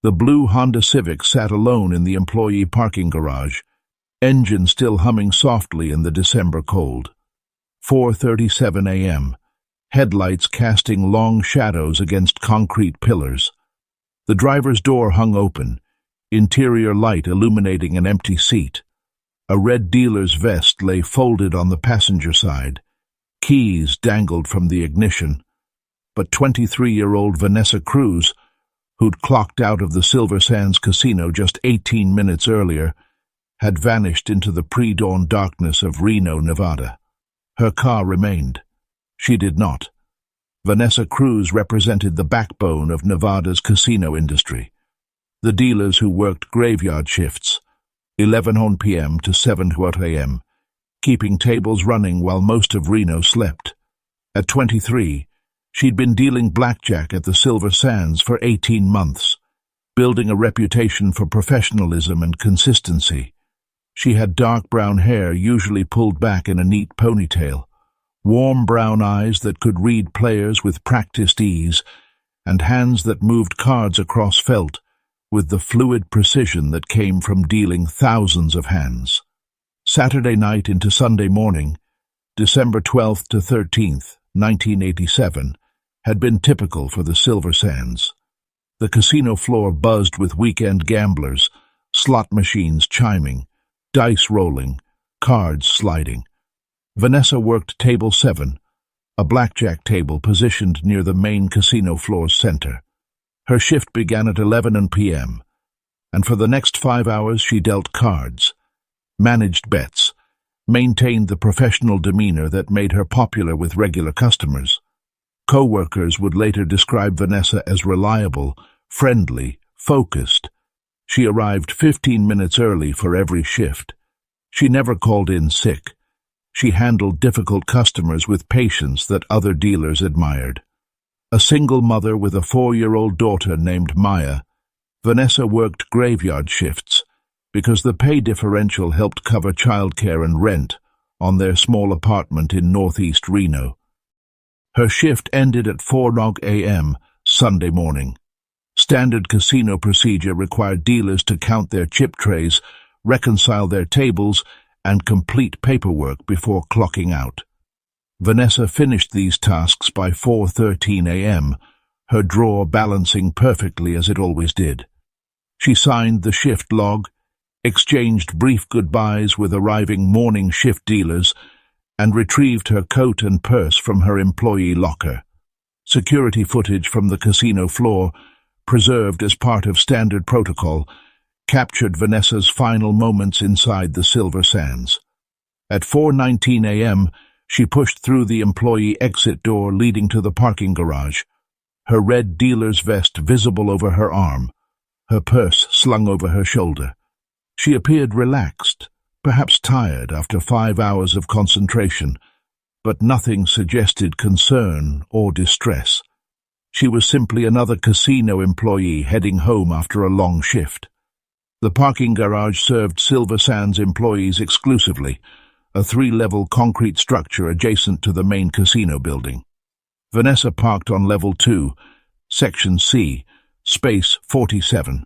The blue Honda Civic sat alone in the employee parking garage, engine still humming softly in the December cold. 4:37 a.m., headlights casting long shadows against concrete pillars. The driver's door hung open, interior light illuminating an empty seat. A red dealer's vest lay folded on the passenger side. Keys dangled from the ignition. But 23-year-old Vanessa Cruz, who'd clocked out of the Silver Sands Casino just 18 minutes earlier, had vanished into the pre-dawn darkness of Reno, Nevada. Her car remained. She did not. Vanessa Cruz represented the backbone of Nevada's casino industry. The dealers who worked graveyard shifts, 11 p.m. to 7:00 a.m., keeping tables running while most of Reno slept. At 23, she'd been dealing blackjack at the Silver Sands for 18 months, building a reputation for professionalism and consistency. She had dark brown hair usually pulled back in a neat ponytail, warm brown eyes that could read players with practiced ease, and hands that moved cards across felt with the fluid precision that came from dealing thousands of hands. Saturday night into Sunday morning, December 12th to 13th, 1987, had been typical for the Silver Sands. The casino floor buzzed with weekend gamblers, slot machines chiming, dice rolling, cards sliding. Vanessa worked table 7, a blackjack table positioned near the main casino floor's center. Her shift began at 11 p.m., and for the next 5 hours she dealt cards, managed bets, maintained the professional demeanor that made her popular with regular customers. Co-workers would later describe Vanessa as reliable, friendly, focused. She arrived 15 minutes early for every shift. She never called in sick. She handled difficult customers with patience that other dealers admired. A single mother with a 4-year-old daughter named Maya, Vanessa worked graveyard shifts because the pay differential helped cover childcare and rent on their small apartment in northeast Reno. Her shift ended at 4:00 a.m. Sunday morning. Standard casino procedure required dealers to count their chip trays, reconcile their tables, and complete paperwork before clocking out. Vanessa finished these tasks by 4:13 a.m., her drawer balancing perfectly as it always did. She signed the shift log, exchanged brief goodbyes with arriving morning shift dealers, and retrieved her coat and purse from her employee locker. Security footage from the casino floor, preserved as part of standard protocol, captured Vanessa's final moments inside the Silver Sands. At 4:19 a.m., she pushed through the employee exit door leading to the parking garage, her red dealer's vest visible over her arm, her purse slung over her shoulder. She appeared relaxed, perhaps tired after 5 hours of concentration, but nothing suggested concern or distress. She was simply another casino employee heading home after a long shift. The parking garage served Silver Sands employees exclusively, a 3-level concrete structure adjacent to the main casino building. Vanessa parked on level 2, section C, space 47.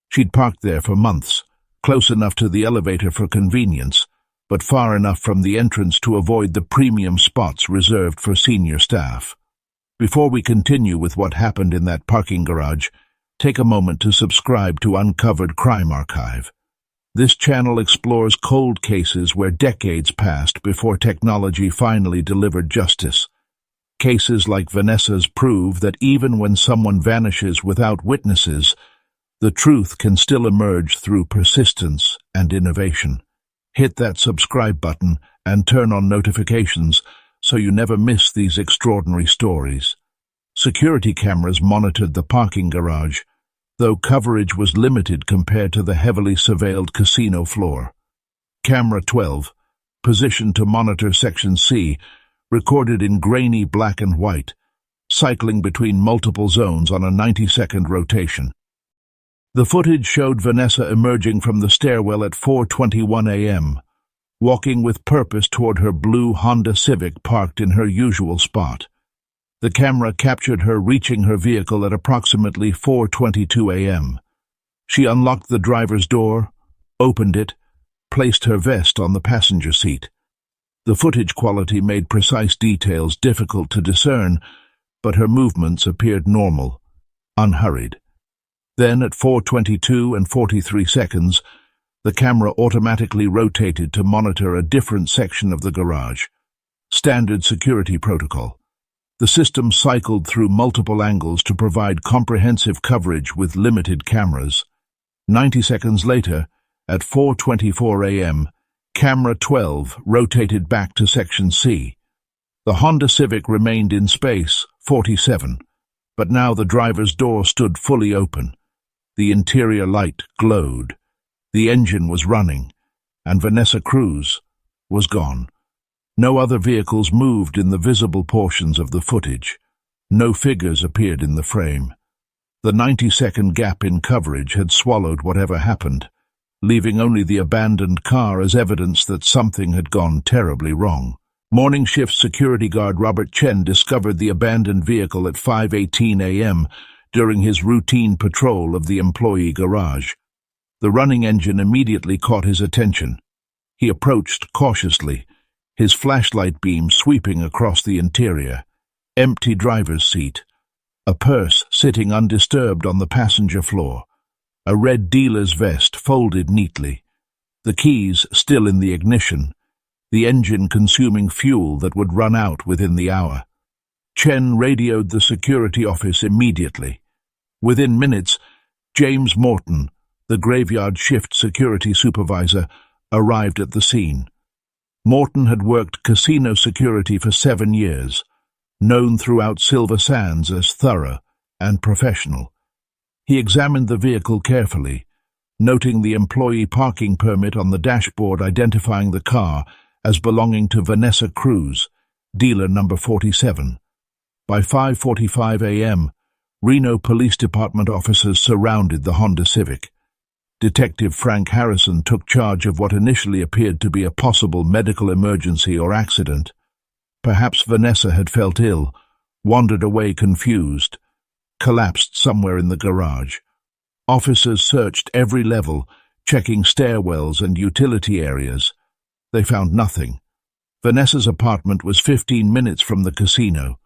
She'd parked there for months, close enough to the elevator for convenience, but far enough from the entrance to avoid the premium spots reserved for senior staff. Before we continue with what happened in that parking garage, take a moment to subscribe to Uncovered Crime Archive. This channel explores cold cases where decades passed before technology finally delivered justice. Cases like Vanessa's prove that even when someone vanishes without witnesses, the truth can still emerge through persistence and innovation. Hit that subscribe button and turn on notifications so you never miss these extraordinary stories. Security cameras monitored the parking garage, though coverage was limited compared to the heavily surveilled casino floor. Camera 12, positioned to monitor Section C, recorded in grainy black and white, cycling between multiple zones on a 90-second rotation. The footage showed Vanessa emerging from the stairwell at 4:21 a.m., walking with purpose toward her blue Honda Civic parked in her usual spot. The camera captured her reaching her vehicle at approximately 4:22 a.m., She unlocked the driver's door, opened it, placed her vest on the passenger seat. The footage quality made precise details difficult to discern, but her movements appeared normal, unhurried. Then, at 4:22 and 43 seconds, the camera automatically rotated to monitor a different section of the garage. Standard security protocol. The system cycled through multiple angles to provide comprehensive coverage with limited cameras. 90 seconds later, at 4:24 a.m., camera 12 rotated back to section C. The Honda Civic remained in space, 47, but now the driver's door stood fully open. The interior light glowed. The engine was running, and Vanessa Cruz was gone. No other vehicles moved in the visible portions of the footage. No figures appeared in the frame. The 90-second gap in coverage had swallowed whatever happened, leaving only the abandoned car as evidence that something had gone terribly wrong. Morning shift security guard Robert Chen discovered the abandoned vehicle at 5:18 a.m. during his routine patrol of the employee garage. The running engine immediately caught his attention. He approached cautiously, his flashlight beam sweeping across the interior. Empty driver's seat. A purse sitting undisturbed on the passenger floor. A red dealer's vest folded neatly. The keys still in the ignition. The engine consuming fuel that would run out within the hour. Chen radioed the security office immediately. Within minutes, James Morton, the graveyard shift security supervisor, arrived at the scene. Morton had worked casino security for 7 years, known throughout Silver Sands as thorough and professional. He examined the vehicle carefully, noting the employee parking permit on the dashboard identifying the car as belonging to Vanessa Cruz, dealer number 47. By 5:45 a.m., Reno Police Department officers surrounded the Honda Civic. Detective Frank Harrison took charge of what initially appeared to be a possible medical emergency or accident. Perhaps Vanessa had felt ill, wandered away confused, collapsed somewhere in the garage. Officers searched every level, checking stairwells and utility areas. They found nothing. Vanessa's apartment was 15 minutes from the casino.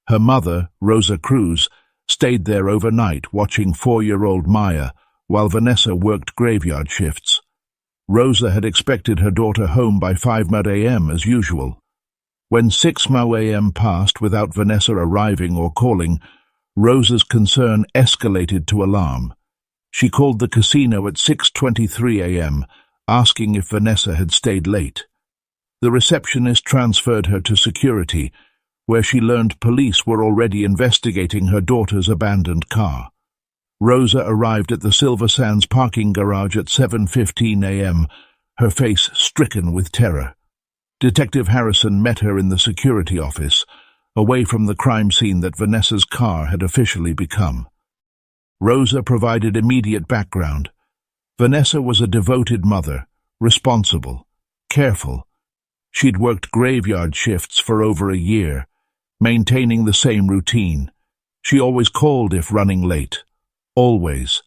Her mother, Rosa Cruz, stayed there overnight watching 4-year-old Maya while Vanessa worked graveyard shifts. Rosa had expected her daughter home by 5 a.m. as usual. When 6 a.m. passed without Vanessa arriving or calling, Rosa's concern escalated to alarm. She called the casino at 6:23 a.m., asking if Vanessa had stayed late. The receptionist transferred her to security, where she learned police were already investigating her daughter's abandoned car. Rosa arrived at the Silver Sands parking garage at 7:15 a.m., her face stricken with terror. Detective Harrison met her in the security office, away from the crime scene that Vanessa's car had officially become. Rosa provided immediate background. Vanessa was a devoted mother, responsible, careful. She'd worked graveyard shifts for over a year, maintaining the same routine. She always called if running late. Always.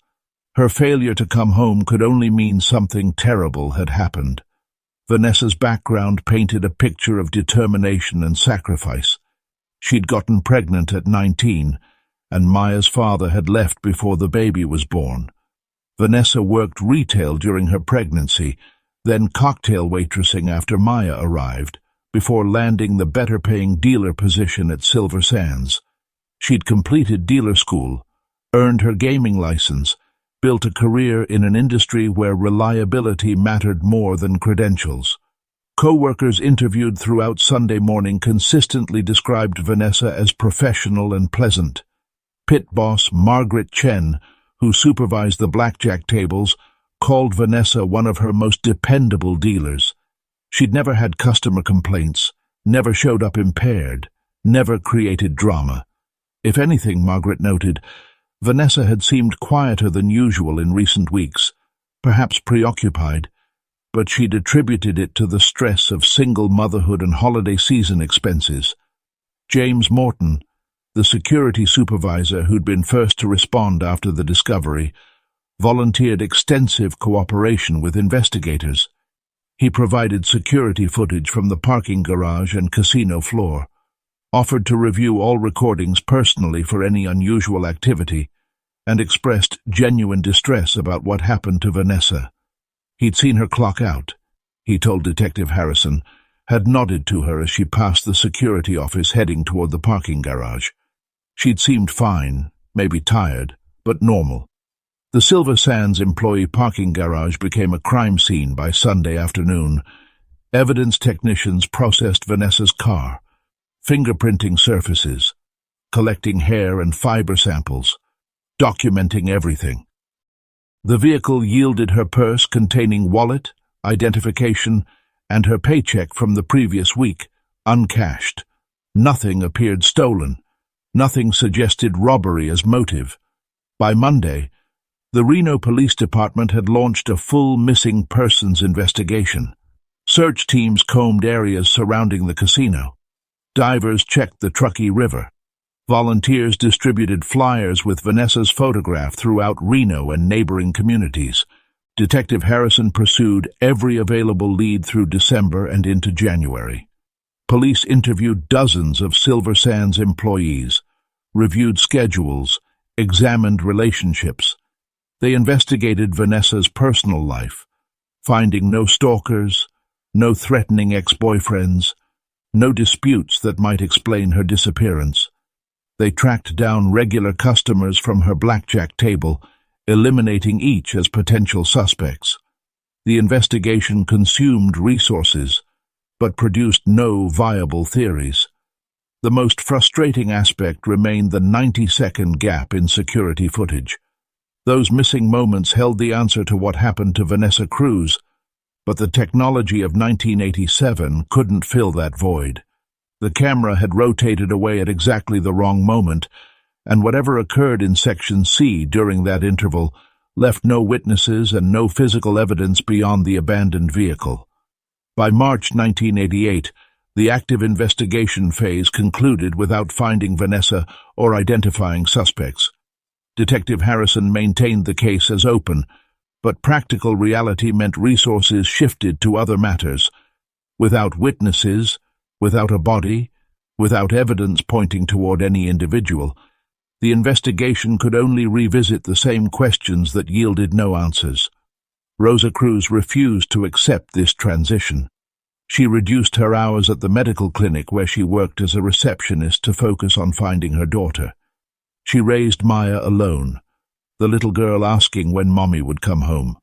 Her failure to come home could only mean something terrible had happened. Vanessa's background painted a picture of determination and sacrifice. She'd gotten pregnant at 19, and Maya's father had left before the baby was born. Vanessa worked retail during her pregnancy, then cocktail waitressing after Maya arrived, before landing the better-paying dealer position at Silver Sands. She'd completed dealer school, earned her gaming license, built a career in an industry where reliability mattered more than credentials. Co-workers interviewed throughout Sunday morning consistently described Vanessa as professional and pleasant. Pit boss Margaret Chen, who supervised the blackjack tables, called Vanessa one of her most dependable dealers. She'd never had customer complaints, never showed up impaired, never created drama. If anything, Margaret noted, Vanessa had seemed quieter than usual in recent weeks, perhaps preoccupied, but she'd attributed it to the stress of single motherhood and holiday season expenses. James Morton, the security supervisor who'd been first to respond after the discovery, volunteered extensive cooperation with investigators. He provided security footage from the parking garage and casino floor, offered to review all recordings personally for any unusual activity, and expressed genuine distress about what happened to Vanessa. He'd seen her clock out, he told Detective Harrison, had nodded to her as she passed the security office heading toward the parking garage. She'd seemed fine, maybe tired, but normal. The Silver Sands employee parking garage became a crime scene by Sunday afternoon. Evidence technicians processed Vanessa's car, fingerprinting surfaces, collecting hair and fiber samples, documenting everything. The vehicle yielded her purse containing wallet, identification, and her paycheck from the previous week, uncashed. Nothing appeared stolen. Nothing suggested robbery as motive. By Monday, the Reno Police Department had launched a full missing persons investigation. Search teams combed areas surrounding the casino. Divers checked the Truckee River. Volunteers distributed flyers with Vanessa's photograph throughout Reno and neighboring communities. Detective Harrison pursued every available lead through December and into January. Police interviewed dozens of Silver Sands employees, reviewed schedules, examined relationships. They investigated Vanessa's personal life, finding no stalkers, no threatening ex-boyfriends, no disputes that might explain her disappearance. They tracked down regular customers from her blackjack table, eliminating each as potential suspects. The investigation consumed resources, but produced no viable theories. The most frustrating aspect remained the 90-second gap in security footage. Those missing moments held the answer to what happened to Vanessa Cruz, but the technology of 1987 couldn't fill that void. The camera had rotated away at exactly the wrong moment, and whatever occurred in Section C during that interval left no witnesses and no physical evidence beyond the abandoned vehicle. By March 1988, the active investigation phase concluded without finding Vanessa or identifying suspects. Detective Harrison maintained the case as open, but practical reality meant resources shifted to other matters. Without witnesses, without a body, without evidence pointing toward any individual, the investigation could only revisit the same questions that yielded no answers. Rosa Cruz refused to accept this transition. She reduced her hours at the medical clinic where she worked as a receptionist to focus on finding her daughter. She raised Maya alone, the little girl asking when Mommy would come home,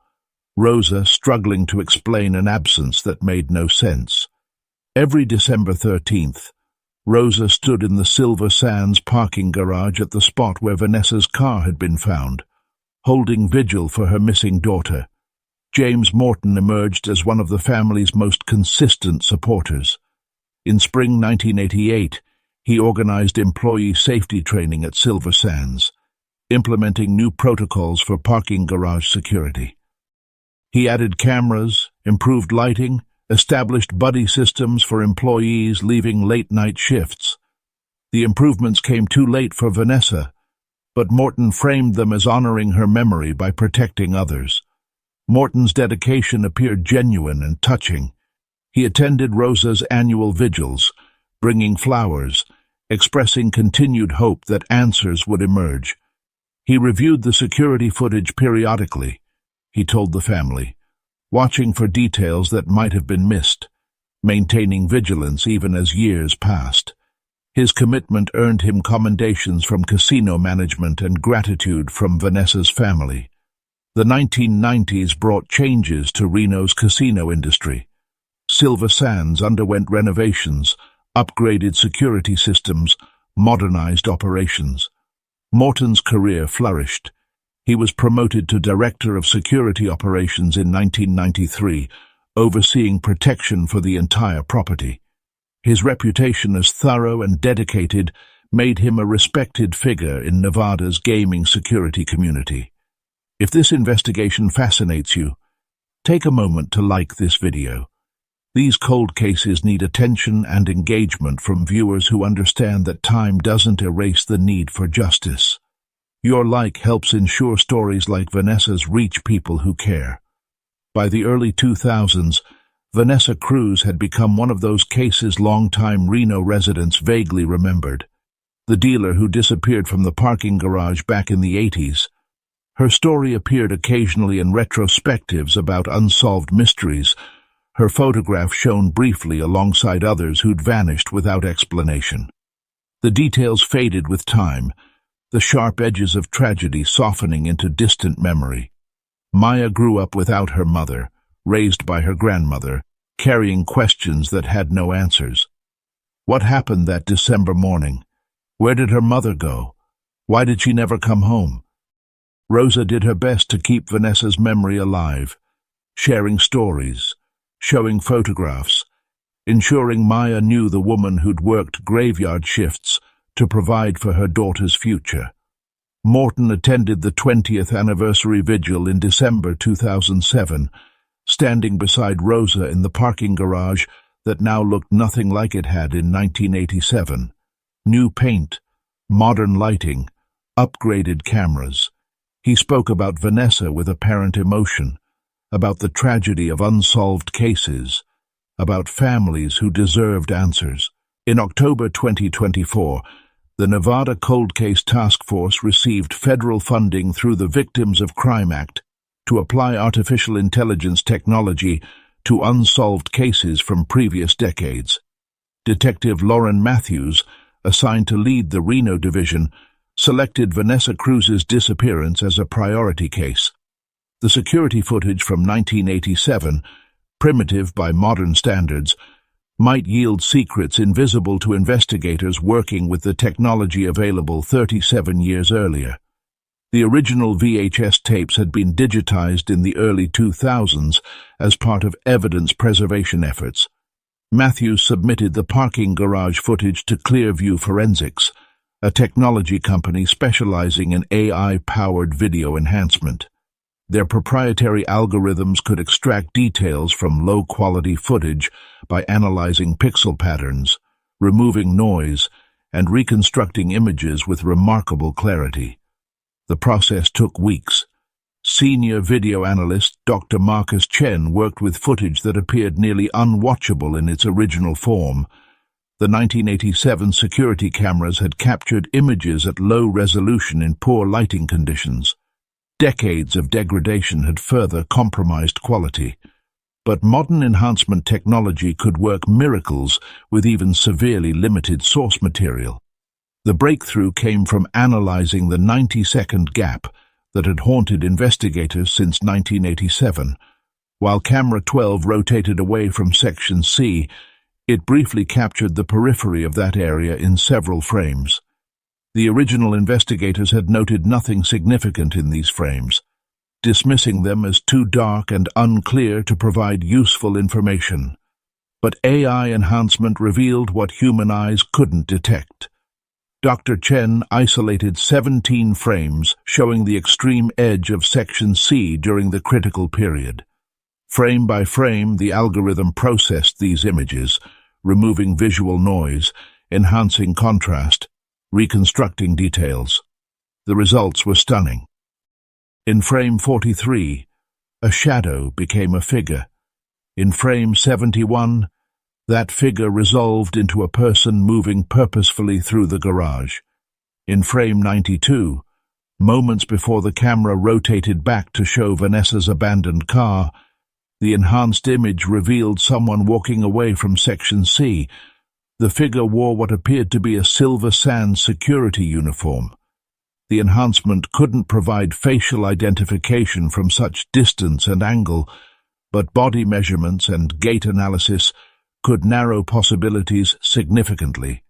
Rosa struggling to explain an absence that made no sense. Every December 13th, Rosa stood in the Silver Sands parking garage at the spot where Vanessa's car had been found, holding vigil for her missing daughter. James Morton emerged as one of the family's most consistent supporters. In spring 1988, he organized employee safety training at Silver Sands, implementing new protocols for parking garage security. He added cameras, improved lighting, established buddy systems for employees leaving late-night shifts. The improvements came too late for Vanessa, but Morton framed them as honoring her memory by protecting others. Morton's dedication appeared genuine and touching. He attended Rosa's annual vigils, bringing flowers, expressing continued hope that answers would emerge. He reviewed the security footage periodically, he told the family, watching for details that might have been missed, maintaining vigilance even as years passed. His commitment earned him commendations from casino management and gratitude from Vanessa's family. The 1990s brought changes to Reno's casino industry. Silver Sands underwent renovations, upgraded security systems, modernized operations. Morton's career flourished. He was promoted to Director of Security Operations in 1993, overseeing protection for the entire property. His reputation as thorough and dedicated made him a respected figure in Nevada's gaming security community. If this investigation fascinates you, take a moment to like this video. These cold cases need attention and engagement from viewers who understand that time doesn't erase the need for justice. Your like helps ensure stories like Vanessa's reach people who care. By the early 2000s, Vanessa Cruz had become one of those cases longtime Reno residents vaguely remembered. The dealer who disappeared from the parking garage back in the 80s. Her story appeared occasionally in retrospectives about unsolved mysteries, her photograph shown briefly alongside others who'd vanished without explanation. The details faded with time, the sharp edges of tragedy softening into distant memory. Maya grew up without her mother, raised by her grandmother, carrying questions that had no answers. What happened that December morning? Where did her mother go? Why did she never come home? Rosa did her best to keep Vanessa's memory alive, sharing stories, showing photographs, ensuring Maya knew the woman who'd worked graveyard shifts to provide for her daughter's future. Morton attended the 20th anniversary vigil in December 2007, standing beside Rosa in the parking garage that now looked nothing like it had in 1987. New paint, modern lighting, upgraded cameras. He spoke about Vanessa with apparent emotion, about the tragedy of unsolved cases, about families who deserved answers. In October 2024, the Nevada Cold Case Task Force received federal funding through the Victims of Crime Act to apply artificial intelligence technology to unsolved cases from previous decades. Detective Lauren Matthews, assigned to lead the Reno division, selected Vanessa Cruz's disappearance as a priority case. The security footage from 1987, primitive by modern standards, might yield secrets invisible to investigators working with the technology available 37 years earlier. The original VHS tapes had been digitized in the early 2000s as part of evidence preservation efforts. Matthews submitted the parking garage footage to Clearview Forensics, a technology company specializing in AI-powered video enhancement. Their proprietary algorithms could extract details from low-quality footage by analyzing pixel patterns, removing noise, and reconstructing images with remarkable clarity. The process took weeks. Senior video analyst Dr. Marcus Chen worked with footage that appeared nearly unwatchable in its original form. The 1987 security cameras had captured images at low resolution in poor lighting conditions. Decades of degradation had further compromised quality. But modern enhancement technology could work miracles with even severely limited source material. The breakthrough came from analyzing the 90-second gap that had haunted investigators since 1987. While camera 12 rotated away from section C, it briefly captured the periphery of that area in several frames. The original investigators had noted nothing significant in these frames, dismissing them as too dark and unclear to provide useful information. But AI enhancement revealed what human eyes couldn't detect. Dr. Chen isolated 17 frames showing the extreme edge of section C during the critical period. Frame by frame, the algorithm processed these images, removing visual noise, enhancing contrast, reconstructing details. The results were stunning. In frame 43, a shadow became a figure. In frame 71, that figure resolved into a person moving purposefully through the garage. In frame 92, moments before the camera rotated back to show Vanessa's abandoned car, the enhanced image revealed someone walking away from section C. The figure wore what appeared to be a Silver Sands security uniform. The enhancement couldn't provide facial identification from such distance and angle, but body measurements and gait analysis could narrow possibilities significantly.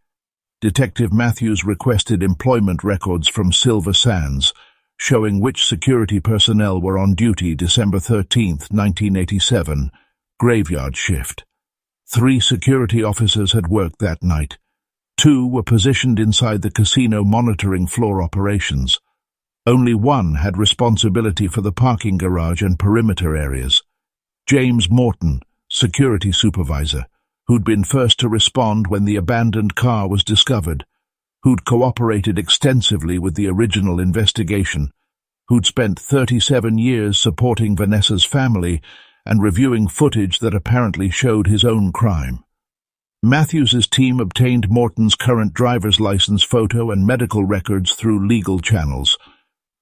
Detective Matthews requested employment records from Silver Sands, showing which security personnel were on duty December 13, 1987, graveyard shift. 3 security officers had worked that night. 2 were positioned inside the casino monitoring floor operations. Only 1 had responsibility for the parking garage and perimeter areas. James Morton, security supervisor, who'd been first to respond when the abandoned car was discovered. who'd cooperated extensively with the original investigation, who'd spent 37 years supporting Vanessa's family and reviewing footage that apparently showed his own crime. Matthews's team obtained Morton's current driver's license photo and medical records through legal channels.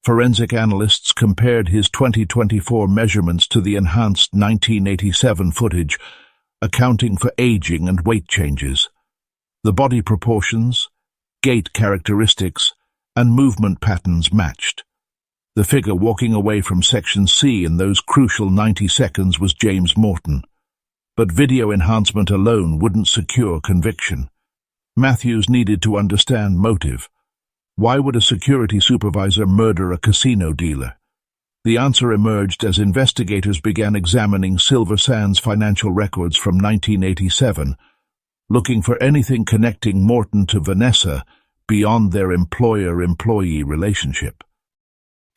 Forensic analysts compared his 2024 measurements to the enhanced 1987 footage, accounting for aging and weight changes. The body proportions, gait characteristics, and movement patterns matched. The figure walking away from Section C in those crucial 90 seconds was James Morton. But video enhancement alone wouldn't secure conviction. Matthews needed to understand motive. Why would a security supervisor murder a casino dealer? The answer emerged as investigators began examining Silver Sands financial records from 1987, looking for anything connecting Morton to Vanessa beyond their employer-employee relationship.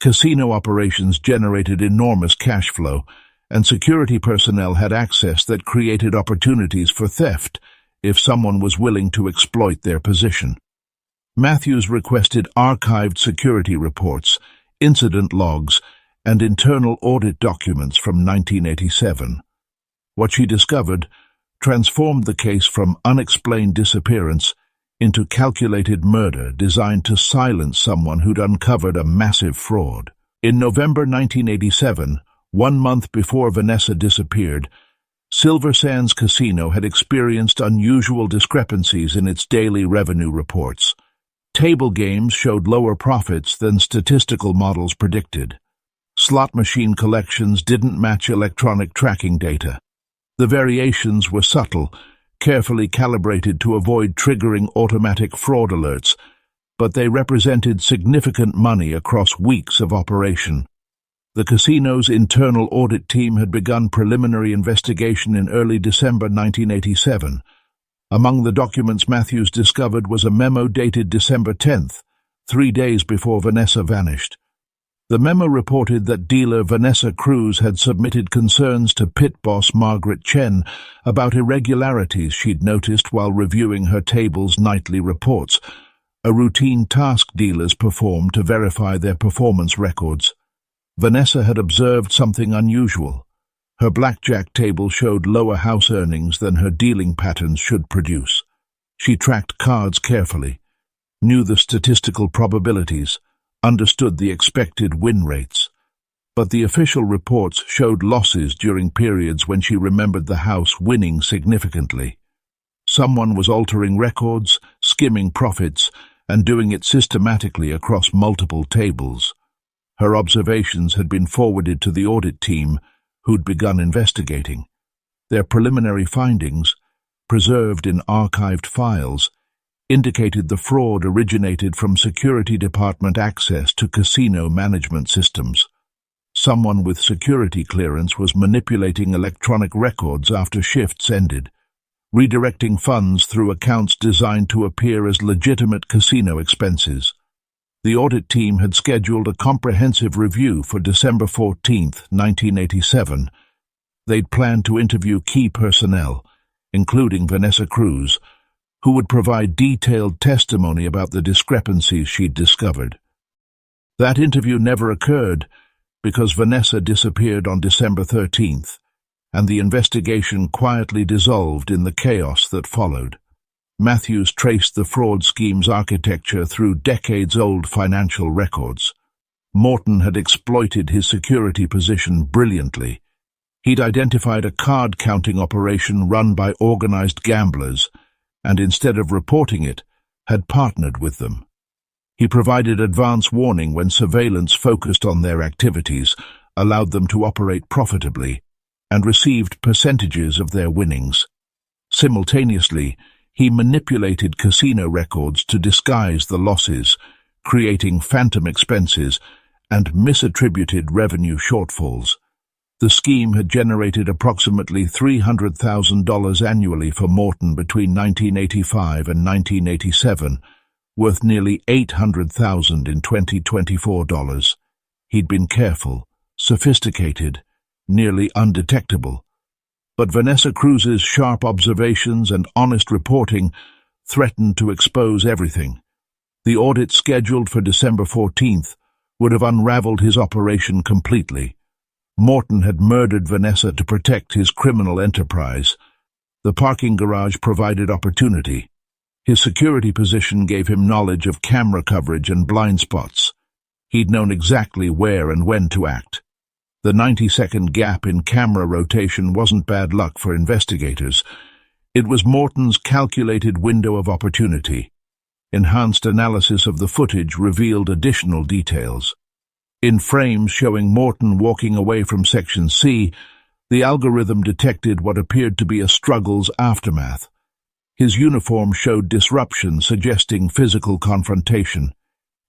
Casino operations generated enormous cash flow, and security personnel had access that created opportunities for theft if someone was willing to exploit their position. Matthews requested archived security reports, incident logs, and internal audit documents from 1987. What she discovered transformed the case from unexplained disappearance into calculated murder designed to silence someone who'd uncovered a massive fraud. In November 1987, 1 month before Vanessa disappeared, Silver Sands Casino had experienced unusual discrepancies in its daily revenue reports. Table games showed lower profits than statistical models predicted. Slot machine collections didn't match electronic tracking data. The variations were subtle, carefully calibrated to avoid triggering automatic fraud alerts, but they represented significant money across weeks of operation. The casino's internal audit team had begun preliminary investigation in early December 1987. Among the documents Matthews discovered was a memo dated December 10th, 3 days before Vanessa vanished. The memo reported that dealer Vanessa Cruz had submitted concerns to pit boss Margaret Chen about irregularities she'd noticed while reviewing her table's nightly reports, a routine task dealers perform to verify their performance records. Vanessa had observed something unusual. Her blackjack table showed lower house earnings than her dealing patterns should produce. She tracked cards carefully, knew the statistical probabilities, understood the expected win rates. But the official reports showed losses during periods when she remembered the house winning significantly. Someone was altering records, skimming profits, and doing it systematically across multiple tables. Her observations had been forwarded to the audit team, who'd begun investigating. Their preliminary findings, preserved in archived files, indicated the fraud originated from security department access to casino management systems. Someone with security clearance was manipulating electronic records after shifts ended, redirecting funds through accounts designed to appear as legitimate casino expenses. The audit team had scheduled a comprehensive review for December 14, 1987. They'd planned to interview key personnel, including Vanessa Cruz, who would provide detailed testimony about the discrepancies she'd discovered. That interview never occurred because Vanessa disappeared on December 13th, and the investigation quietly dissolved in the chaos that followed. Matthews traced the fraud scheme's architecture through decades-old financial records. Morton had exploited his security position brilliantly. He'd identified a card-counting operation run by organized gamblers, and instead of reporting it, had partnered with them. He provided advance warning when surveillance focused on their activities, allowed them to operate profitably, and received percentages of their winnings. Simultaneously, he manipulated casino records to disguise the losses, creating phantom expenses and misattributed revenue shortfalls. The scheme had generated approximately $300,000 annually for Morton between 1985 and 1987, worth nearly $800,000 in 2024 dollars. He'd been careful, sophisticated, nearly undetectable. But Vanessa Cruz's sharp observations and honest reporting threatened to expose everything. The audit scheduled for December 14th would have unraveled his operation completely. Morton had murdered Vanessa to protect his criminal enterprise. The parking garage provided opportunity. His security position gave him knowledge of camera coverage and blind spots. He'd known exactly where and when to act. The 90-second gap in camera rotation wasn't bad luck for investigators. It was Morton's calculated window of opportunity. Enhanced analysis of the footage revealed additional details. In frames showing Morton walking away from Section C, the algorithm detected what appeared to be a struggle's aftermath. His uniform showed disruption, suggesting physical confrontation.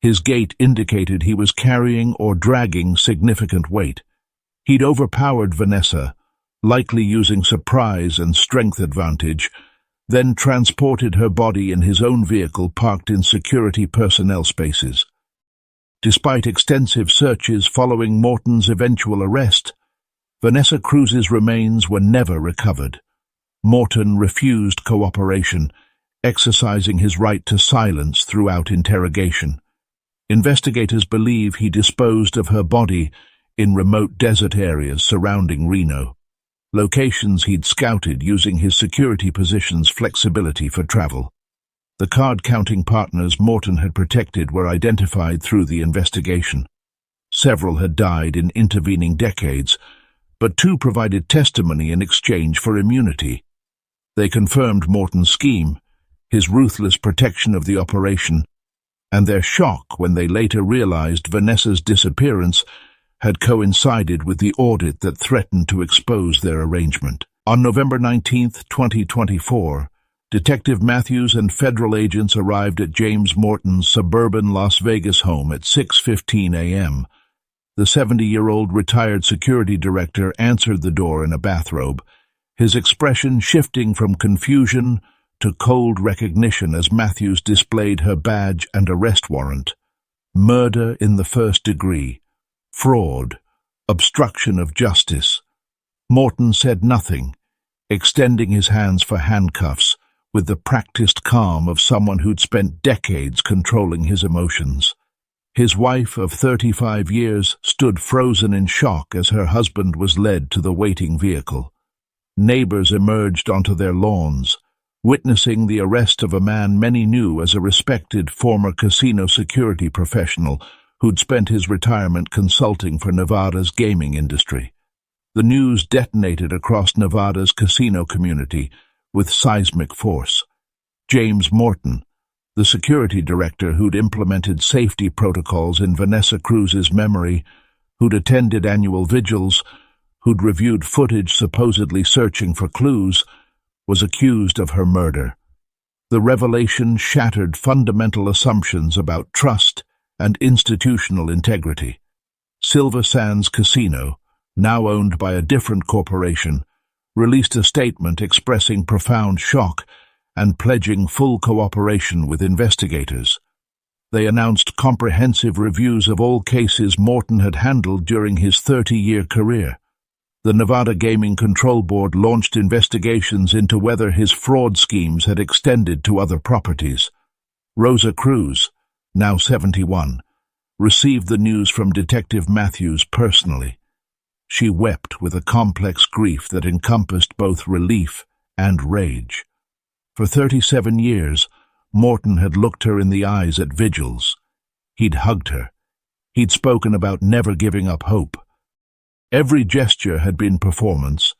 His gait indicated he was carrying or dragging significant weight. He'd overpowered Vanessa, likely using surprise and strength advantage, then transported her body in his own vehicle parked in security personnel spaces. Despite extensive searches following Morton's eventual arrest, Vanessa Cruz's remains were never recovered. Morton refused cooperation, exercising his right to silence throughout interrogation. Investigators believe he disposed of her body in remote desert areas surrounding Reno, locations he'd scouted using his security position's flexibility for travel. The card-counting partners Morton had protected were identified through the investigation. Several had died in intervening decades, but 2 provided testimony in exchange for immunity. They confirmed Morton's scheme, his ruthless protection of the operation, and their shock when they later realized Vanessa's disappearance had coincided with the audit that threatened to expose their arrangement. On November 19, 2024, Detective Matthews and federal agents arrived at James Morton's suburban Las Vegas home at 6:15 a.m. The 70-year-old retired security director answered the door in a bathrobe, his expression shifting from confusion to cold recognition as Matthews displayed her badge and arrest warrant. Murder in the first degree. Fraud, obstruction of justice. Morton said nothing, extending his hands for handcuffs with the practiced calm of someone who'd spent decades controlling his emotions. His wife of 35 years stood frozen in shock as her husband was led to the waiting vehicle. Neighbors emerged onto their lawns, witnessing the arrest of a man many knew as a respected former casino security professional who'd spent his retirement consulting for Nevada's gaming industry. The news detonated across Nevada's casino community with seismic force. James Morton, the security director who'd implemented safety protocols in Vanessa Cruz's memory, who'd attended annual vigils, who'd reviewed footage supposedly searching for clues, was accused of her murder. The revelation shattered fundamental assumptions about trust and institutional integrity. Silver Sands Casino, now owned by a different corporation, released a statement expressing profound shock and pledging full cooperation with investigators. They announced comprehensive reviews of all cases Morton had handled during his 30-year career. The Nevada Gaming Control Board launched investigations into whether his fraud schemes had extended to other properties. Rosa Cruz, now 71, received the news from Detective Matthews personally. She wept with a complex grief that encompassed both relief and rage. For 37 years, Morton had looked her in the eyes at vigils. He'd hugged her. He'd spoken about never giving up hope. Every gesture had been performance,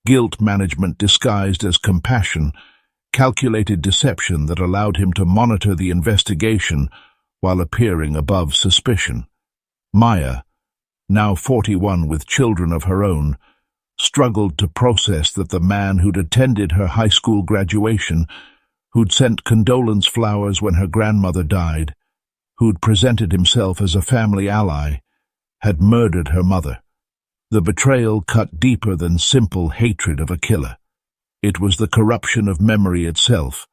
guilt management disguised as compassion, calculated deception that allowed him to monitor the investigation while appearing above suspicion. Maya, now 41 with children of her own, struggled to process that the man who'd attended her high school graduation, who'd sent condolence flowers when her grandmother died, who'd presented himself as a family ally, had murdered her mother. The betrayal cut deeper than simple hatred of a killer. It was the corruption of memory itself,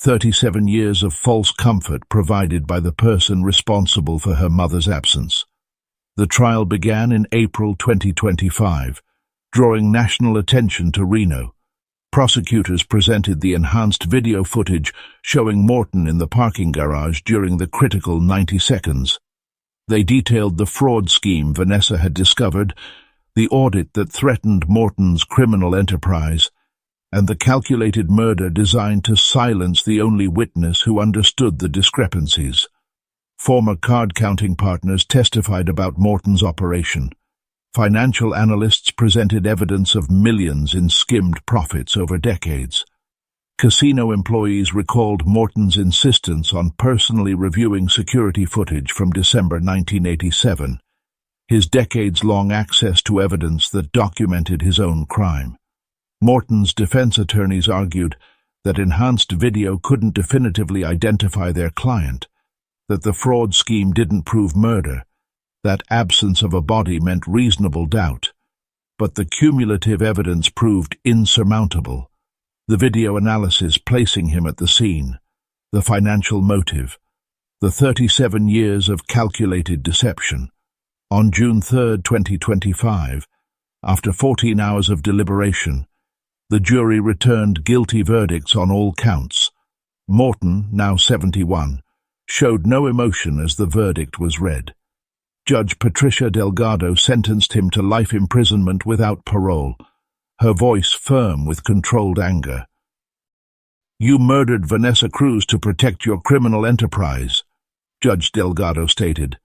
37 years of false comfort provided by the person responsible for her mother's absence. The trial began in April 2025, drawing national attention to Reno. Prosecutors presented the enhanced video footage showing Morton in the parking garage during the critical 90 seconds. They detailed the fraud scheme Vanessa had discovered, the audit that threatened Morton's criminal enterprise, and the calculated murder designed to silence the only witness who understood the discrepancies. Former card-counting partners testified about Morton's operation. Financial analysts presented evidence of millions in skimmed profits over decades. Casino employees recalled Morton's insistence on personally reviewing security footage from December 1987, his decades-long access to evidence that documented his own crime. Morton's defense attorneys argued that enhanced video couldn't definitively identify their client, that the fraud scheme didn't prove murder, that absence of a body meant reasonable doubt. But the cumulative evidence proved insurmountable. The video analysis placing him at the scene, the financial motive, the 37 years of calculated deception. On June 3, 2025, after 14 hours of deliberation, the jury returned guilty verdicts on all counts. Morton, now 71, showed no emotion as the verdict was read. Judge Patricia Delgado sentenced him to life imprisonment without parole, her voice firm with controlled anger. "You murdered Vanessa Cruz to protect your criminal enterprise," Judge Delgado stated.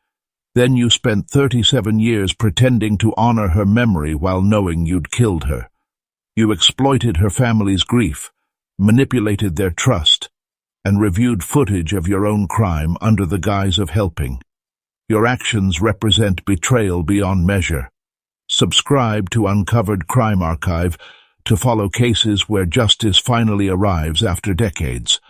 "Then you spent 37 years pretending to honor her memory while knowing you'd killed her. You exploited her family's grief, manipulated their trust, and reviewed footage of your own crime under the guise of helping. Your actions represent betrayal beyond measure. Subscribe to Uncovered Crime Archive to follow cases where justice finally arrives after decades.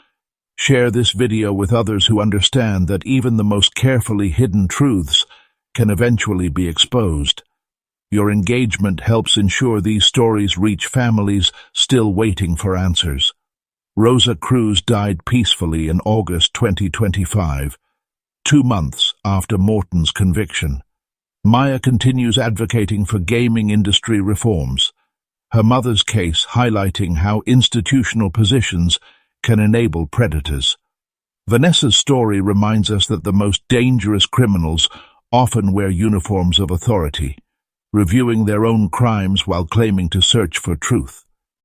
Share this video with others who understand that even the most carefully hidden truths can eventually be exposed. Your engagement helps ensure these stories reach families still waiting for answers. Rosa Cruz died peacefully in August 2025. 2 months after Morton's conviction. Maya continues advocating for gaming industry reforms, her mother's case highlighting how institutional positions can enable predators. Vanessa's story reminds us that the most dangerous criminals often wear uniforms of authority, reviewing their own crimes while claiming to search for truth.